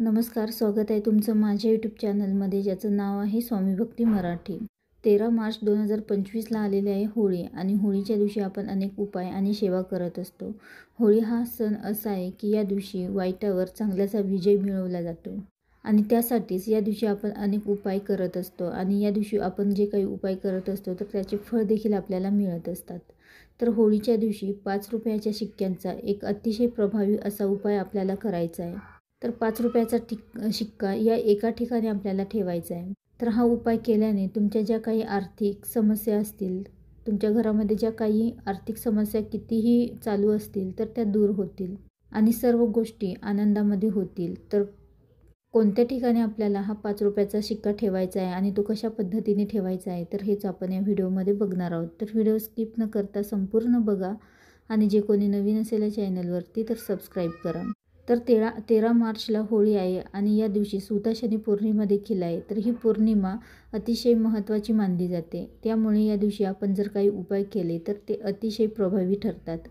नमस्कार, स्वागत आहे तुमचं माझ्या यूट्यूब चॅनलमध्ये, ज्याचं नाव आहे स्वामी भक्ती मराठी। 13 मार्च 2025ला आलेले आहे होळी आणि होळीच्या दिवशी आपण अनेक उपाय आणि सेवा करत असतो। होळी हा सण असा आहे की या दिवशी वाईटावर चांगल्याचा विजय मिळवला जातो आणि त्यासाठीच या दिवशी आपण अनेक उपाय करत असतो आणि या दिवशी आपण जे काही उपाय करत असतो तर त्याचे फळ देखील आपल्याला मिळत असतात। तर होळीच्या दिवशी 5 रुपयाच्या शिक्क्यांचा एक अतिशय प्रभावी असा उपाय आपल्याला करायचा आहे। तर 5 रुपयाचा शिक्का या एका ठिकाणी आपल्याला ठेवायचा आहे। तर हा उपाय केल्याने तुमच्या ज्या काही आर्थिक समस्या असतील, तुमच्या घरामध्ये ज्या काही आर्थिक समस्या कितीही चालू असतील तर त्या दूर होतील आणि सर्व गोष्टी आनंदामध्ये होतील। तर कोणत्या ठिकाणी आपल्याला हा 5 रुपयाचा शिक्का ठेवायचा आहे आणि तो कशा पद्धतीने ठेवायचा आहे तर हेच आपण या व्हिडिओमध्ये बघणार आहोत। तर व्हिडिओ स्किप न करता संपूर्ण बघा आणि जे कोणी नवीन असेल या चॅनलवरती तर सबस्क्राईब करा। तर 13 मार्चला होळी आहे आणि या दिवशी सुता शनी पौर्णिमा देखील आहे। तर ही पौर्णिमा अतिशय महत्त्वाची मानली जाते, त्यामुळे या दिवशी आपण जर काही उपाय केले तर ते अतिशय प्रभावी ठरतात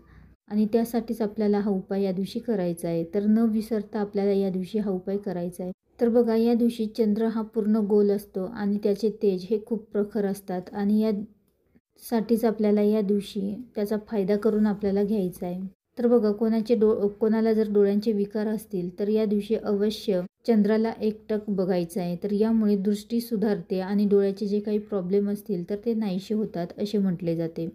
आणि त्यासाठीच आपल्याला हा उपाय या दिवशी करायचा आहे। तर न विसरता आपल्याला या दिवशी हा उपाय करायचा आहे। तर बघा, या दिवशी चंद्र हा पूर्ण गोल असतो आणि त्याचे तेज हे खूप प्रखर असतात आणि यासाठीच आपल्याला या दिवशी त्याचा फायदा करून आपल्याला घ्यायचा आहे। तर बघा, कोणाला जर डोळ्यांचे विकार असतील तर या दिवशी अवश्य चंद्राला एकटक बघायचं आहे। तर यामुळे दृष्टी सुधारते आणि डोळ्याचे जे काही प्रॉब्लेम असतील तर ते नाहीसे होतात असे म्हटले जाते।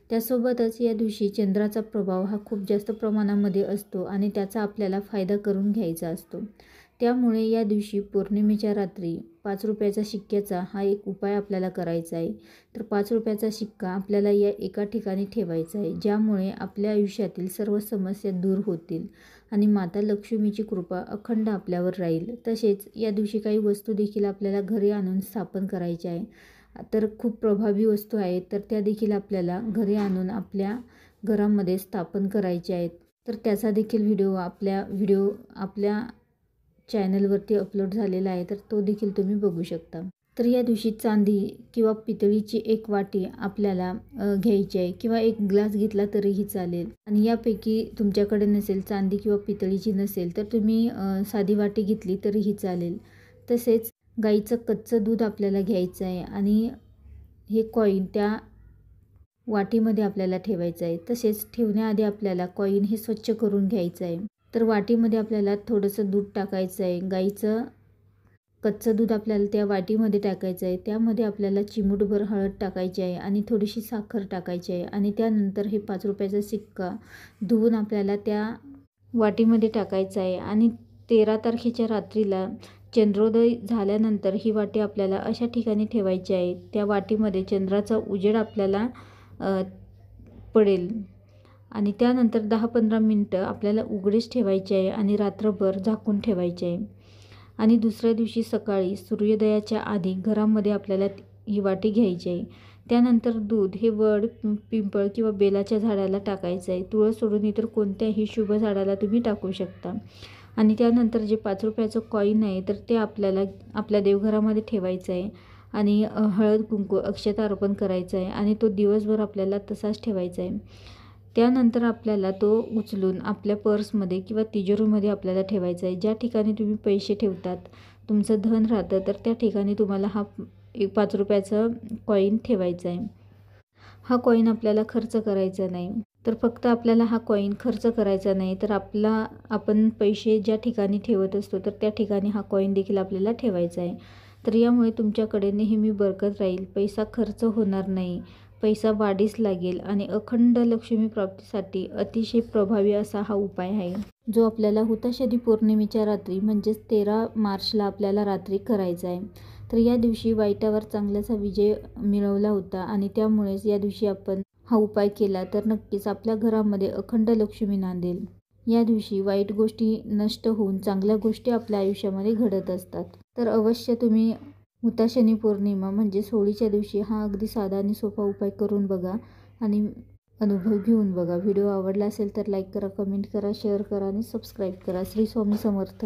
त्यासोबतच या दिवशी चंद्राचा प्रभाव हा खूप जास्त प्रमाणामध्ये असतो आणि त्याचा आपल्याला फायदा करून घ्यायचा असतो। त्यामुळे या दिवशी पौर्णिमेच्या रात्री 5 रुपयाचा शिक्क्याचा हा एक उपाय आपल्याला करायचा आहे। तर 5 रुपयाचा शिक्का आपल्याला या एका ठिकाणी ठेवायचा आहे, ज्यामुळे आपल्या आयुष्यातील सर्व समस्या दूर होतील आणि माता लक्ष्मीची कृपा अखंड आपल्यावर राहील। तसेच या दिवशी काही वस्तू देखील आपल्याला घरी आणून स्थापन करायच्या आहे। तर खूप प्रभावी वस्तू आहेत, तर त्या देखील आपल्याला घरी आणून आपल्या घरामध्ये स्थापन करायच्या आहेत। तर त्याचा देखील व्हिडिओ आपल्या चॅनलवरती अपलोड झालेला आहे, तर तो देखील तुम्ही बघू शकता। तर या दिवशी चांदी किंवा पितळीची एक वाटी आपल्याला घ्यायची आहे किंवा एक ग्लास घेतला तरीही चालेल आणि यापैकी तुमच्याकडे नसेल, चांदी किंवा पितळीची नसेल तर तुम्ही साधी वाटी घेतली तरीही चालेल। तसेच गाईचं कच्चं दूध आपल्याला घ्यायचं आहे आणि हे कॉईन त्या वाटीमध्ये आपल्याला ठेवायचं आहे। तसेच ठेवण्याआधी आपल्याला कॉईन हे स्वच्छ करून घ्यायचं आहे। तर वाटीमध्ये आपल्याला थोडंसं दूध टाकायचं आहे, गाईचं कच्चं दूध आपल्याला त्या वाटीमध्ये टाकायचं आहे। त्यामध्ये आपल्याला चिमूटभर हळद टाकायची आहे आणि थोडीशी साखर टाकायची आहे आणि त्यानंतर हे 5 रुपयाचा शिक्का धुवून आपल्याला त्या वाटीमध्ये टाकायचा आहे आणि 13 तारखेच्या रात्रीला चंद्रोदय झाल्यानंतर ही वाटी आपल्याला अशा ठिकाणी ठेवायची आहे, त्या वाटीमध्ये चंद्राचा उजेड आपल्याला पडेल आणि त्यानंतर 10-15 मिनटं आपल्याला उघडीच ठेवायचे आहे आणि रात्रभर झाकून ठेवायचे आहे आणि दुसऱ्या दिवशी सकाळी सूर्योदयाच्या आधी घरामध्ये आपल्याला ही वाटी घ्यायची आहे। त्यानंतर दूध हे वड, पिंपळ किंवा बेलाच्या झाडाला टाकायचं आहे। तुळस सोडून इतर कोणत्याही शुभ झाडाला तुम्ही टाकू शकता आणि त्यानंतर जे 5 रुपयाचं कॉईन आहे तर ते आपल्याला आपल्या देवघरामध्ये ठेवायचं आहे आणि हळद, कुंकू, अक्षता अर्पण करायचं आहे आणि तो दिवसभर आपल्याला तसाच ठेवायचा आहे। त्यानंतर आपल्याला तो उचलून आपल्या पर्समध्ये किंवा तिजोरीमध्ये आपल्याला ठेवायचा आहे। ज्या ठिकाणी तुम्ही पैसे ठेवतात, तुमचं धन राहतं, तर त्या ठिकाणी तुम्हाला हा 5 रुपयाचा कॉईन ठेवायचा आहे। हा कॉईन आपल्याला खर्च करायचा नाही। तर फक्त आपल्याला हा कॉईन खर्च करायचा नाही, तर आपण पैसे ज्या ठिकाणी ठेवत असतो तर त्या ठिकाणी हा कॉईन देखील आपल्याला ठेवायचा आहे। तर यामुळे तुमच्याकडे नेहमी बरकत राहील, पैसा खर्च होणार नाही, पैसा वाढीस लागेल आणि अखंड लक्ष्मी प्राप्तीसाठी अतिशय प्रभावी असा हा उपाय आहे, जो आपल्याला हुताशनी पौर्णिमेच्या रात्री म्हणजेच 13 मार्चला आपल्याला रात्री करायचा आहे। तर या दिवशी वाईटावर चांगल्याचा विजय मिळवला होता आणि त्यामुळेच या दिवशी आपण हा उपाय केला तर नक्कीच आपल्या घरामध्ये अखंड लक्ष्मी नांदेल। या दिवशी वाईट गोष्टी नष्ट होऊन चांगल्या गोष्टी आपल्या आयुष्यामध्ये घडत असतात। तर अवश्य तुम्ही हुताशनी पौर्णिमा म्हणजेच होळीच्या दिवशी हा अगदी साधा आणि सोपा उपाय करून बघा आणि अनुभव घेऊन बघा। व्हिडिओ आवडला असेल तर लाईक करा, कमेंट करा, शेअर करा आणि सबस्क्राईब करा। श्री स्वामी समर्थ।